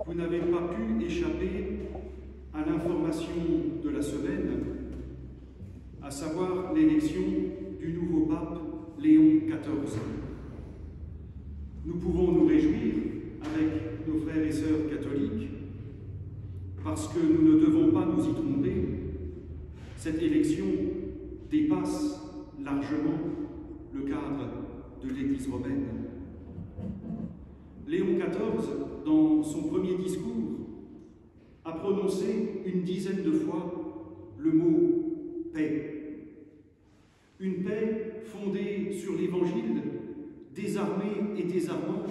vous n'avez pas pu échapper à l'information de la semaine, à savoir l'élection du nouveau pape Léon XIV. Nous pouvons nous réjouir avec nos frères et sœurs catholiques, parce que nous ne devons pas nous y tromper. Cette élection dépasse largement le cadre de l'Église romaine. Léon XIV, dans son premier discours, a prononcé une dizaine de fois le mot « paix ». Une paix fondée sur l'Évangile, désarmée et désarmant,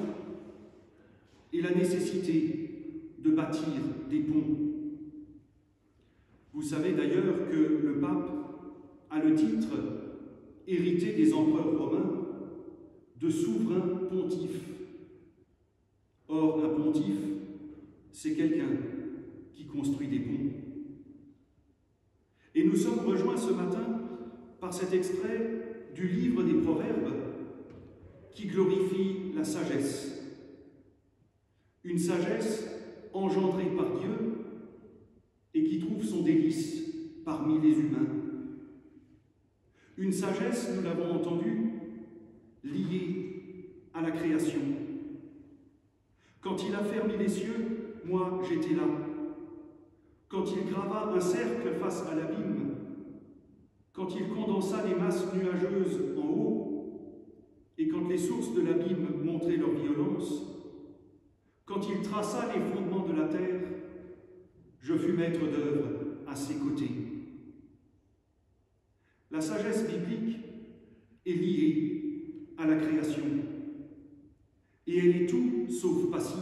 et la nécessité de bâtir des ponts. Vous savez d'ailleurs que le pape a le titre, hérité des empereurs romains, de souverain pontife. Or, un pontife, c'est quelqu'un qui construit des ponts. Et nous sommes rejoints ce matin par cet extrait du livre des Proverbes qui glorifie la sagesse. Une sagesse engendrée par Dieu et qui trouve son délice parmi les humains. Une sagesse, nous l'avons entendu, liée à la création. Quand il a fermé les cieux, moi j'étais là. Quand il grava un cercle face à l'abîme, quand il condensa les masses nuageuses en haut, et quand les sources de l'abîme montraient leur violence, quand il traça les fondements de la terre, je fus maître d'œuvre à ses côtés. La sagesse biblique est liée à la création, et elle est tout sauf passive.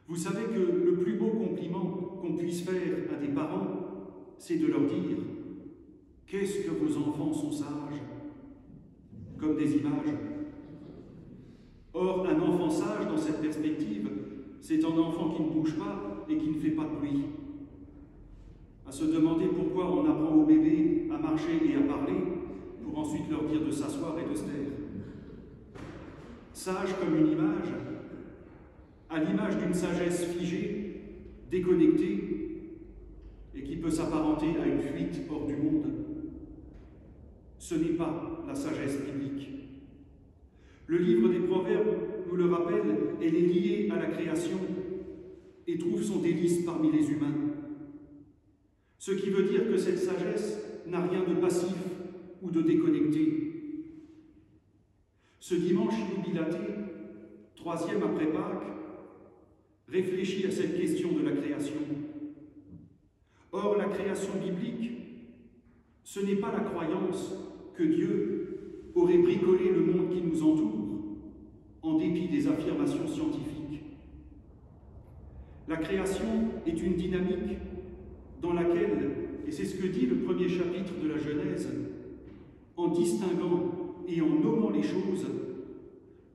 Vous savez que le plus beau compliment qu'on puisse faire à des parents, c'est de leur dire « Qu'est-ce que vos enfants sont sages ?» comme des images. Or, un enfant sage, dans cette perspective, c'est un enfant qui ne bouge pas et qui ne fait pas de bruit. À se demander pourquoi on apprend aux bébés à marcher et à parler, pour ensuite leur dire de s'asseoir et de se taire. Sage comme une image, à l'image d'une sagesse figée, déconnectée, et qui peut s'apparenter à une fuite hors du monde. Ce n'est pas la sagesse biblique. Le livre des Proverbes nous le rappelle, elle est liée à la création et trouve son délice parmi les humains. Ce qui veut dire que cette sagesse n'a rien de passif ou de déconnecté. Ce dimanche jubilaté, 3e après Pâques, réfléchit à cette question de la création. Or, la création biblique, ce n'est pas la croyance que Dieu aurait bricolé le monde qui nous entoure, en dépit des affirmations scientifiques. La création est une dynamique dans laquelle, et c'est ce que dit le premier chapitre de la Genèse, en distinguant et en nommant les choses,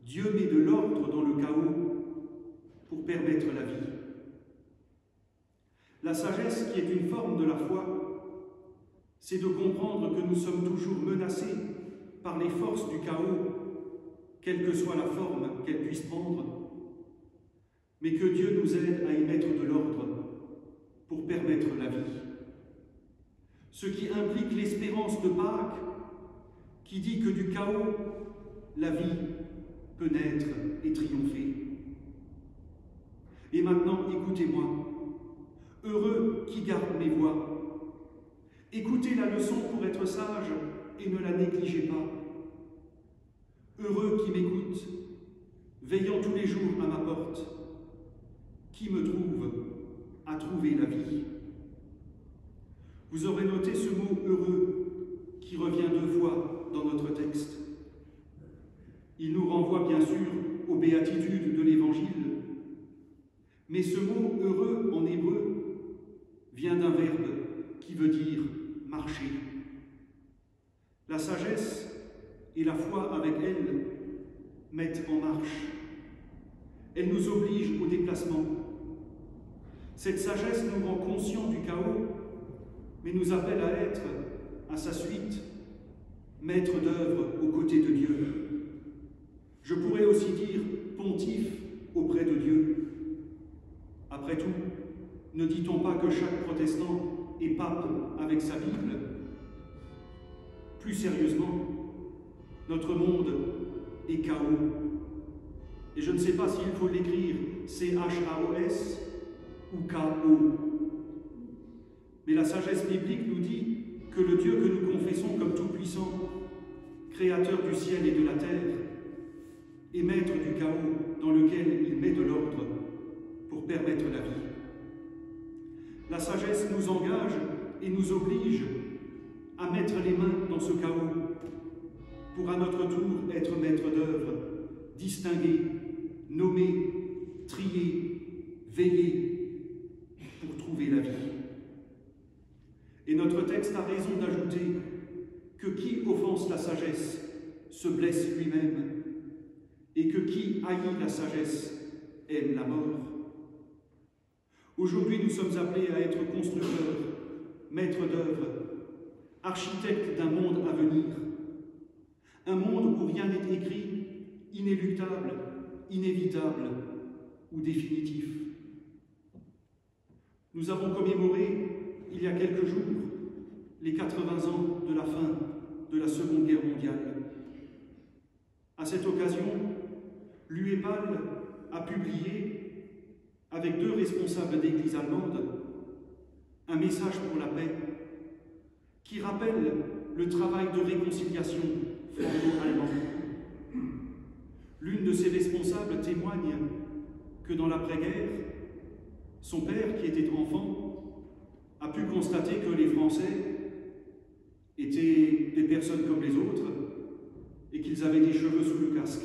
Dieu met de l'ordre dans le chaos pour permettre la vie. La sagesse, qui est une forme de la foi, c'est de comprendre que nous sommes toujours menacés par les forces du chaos, quelle que soit la forme qu'elles puissent prendre, mais que Dieu nous aide à y mettre de l'ordre pour permettre la vie. Ce qui implique l'espérance de Pâques, qui dit que du chaos, la vie peut naître et triompher. Et maintenant, écoutez-moi. Heureux qui garde mes voix. Écoutez la leçon pour être sage et ne la négligez pas. Heureux qui m'écoute, veillant tous les jours à ma porte. Qui me trouve à trouver la vie. Vous aurez noté ce mot « heureux » qui revient 2 fois dans notre texte. Il nous renvoie bien sûr aux béatitudes de l'Évangile, mais ce mot « heureux » en hébreu vient d'un verbe qui veut dire « marcher ». La sagesse et la foi avec elle mettent en marche. Elle nous oblige au déplacement. Cette sagesse nous rend conscients du chaos, mais nous appelle à être, à sa suite, maître d'œuvre aux côtés de Dieu. Je pourrais aussi dire pontife auprès de Dieu. que chaque protestant est pape avec sa Bible. Plus sérieusement, notre monde est chaos. Et je ne sais pas s'il faut l'écrire C-H-A-O-S ou K-O. Mais la sagesse biblique nous dit que le Dieu que nous confessons comme tout-puissant, créateur du ciel et de la terre, est maître du chaos dans lequel il met de l'ordre pour permettre la vie. La sagesse nous engage et nous oblige à mettre les mains dans ce chaos pour à notre tour être maître d'œuvre, distinguer, nommer, trier, veiller pour trouver la vie. Et notre texte a raison d'ajouter que qui offense la sagesse se blesse lui-même et que qui haït la sagesse aime la mort. Aujourd'hui, nous sommes appelés à être constructeurs, maîtres d'œuvre, architectes d'un monde à venir, un monde où rien n'est écrit, inéluctable, inévitable ou définitif. Nous avons commémoré, il y a quelques jours, les 80 ans de la fin de la Seconde Guerre mondiale. À cette occasion, l'UEPAL a publié, avec 2 responsables d'église allemandes, un message pour la paix qui rappelle le travail de réconciliation franco-allemand. L'une de ces responsables témoigne que dans l'après-guerre, son père, qui était enfant, a pu constater que les Français étaient des personnes comme les autres et qu'ils avaient des cheveux sous le casque.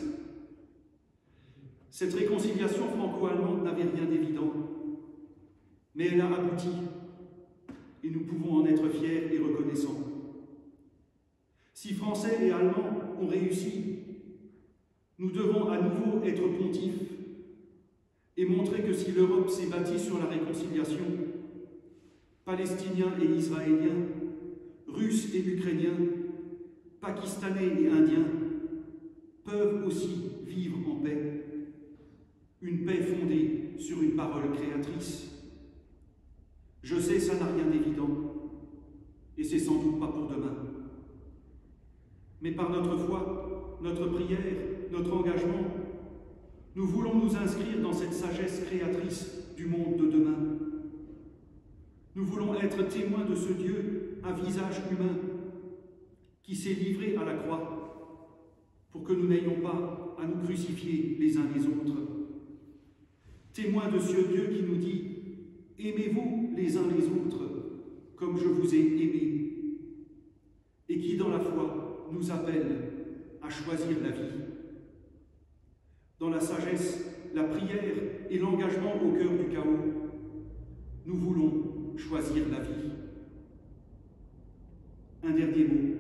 Cette réconciliation franco-allemande n'avait rien d'évident, mais elle a abouti et nous pouvons en être fiers et reconnaissants. Si Français et Allemands ont réussi, nous devons à nouveau être pontifs et montrer que si l'Europe s'est bâtie sur la réconciliation, Palestiniens et Israéliens, Russes et Ukrainiens, Pakistanais et Indiens peuvent aussi vivre en paix, une paix fondée sur une parole créatrice. Je sais, ça n'a rien d'évident, et c'est sans doute pas pour demain. Mais par notre foi, notre prière, notre engagement, nous voulons nous inscrire dans cette sagesse créatrice du monde de demain. Nous voulons être témoins de ce Dieu à visage humain qui s'est livré à la croix pour que nous n'ayons pas à nous crucifier les uns les autres. Témoins de ce Dieu qui nous dit « Aimez-vous les uns les autres comme je vous ai aimés » et qui, dans la foi, nous appelle à choisir la vie. Dans la sagesse, la prière et l'engagement au cœur du chaos, nous voulons choisir la vie. Un dernier mot.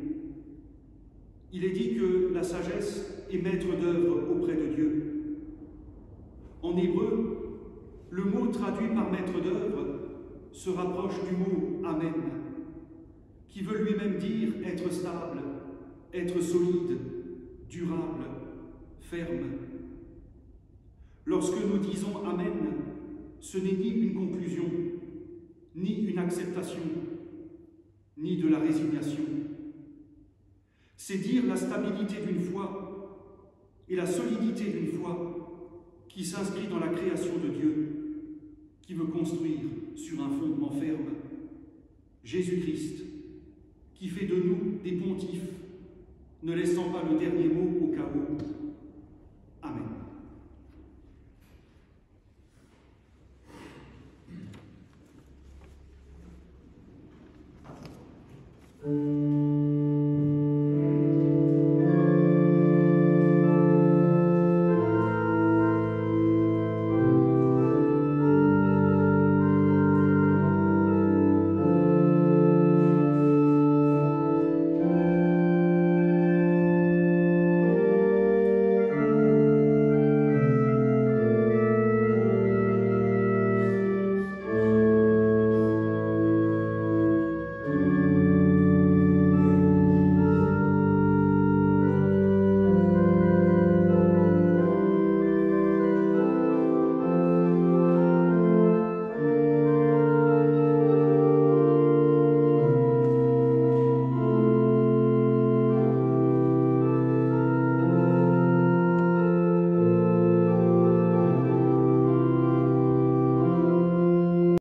Il est dit que la sagesse est maître d'œuvre auprès de Dieu. En hébreu, le mot traduit par maître d'œuvre se rapproche du mot « amen », qui veut lui-même dire être stable, être solide, durable, ferme. Lorsque nous disons « amen », ce n'est ni une conclusion, ni une acceptation, ni de la résignation. C'est dire la stabilité d'une foi et la solidité d'une foi qui s'inscrit dans la création de Dieu, qui veut construire sur un fondement ferme. Jésus-Christ, qui fait de nous des pontifes, ne laissant pas le dernier mot au chaos,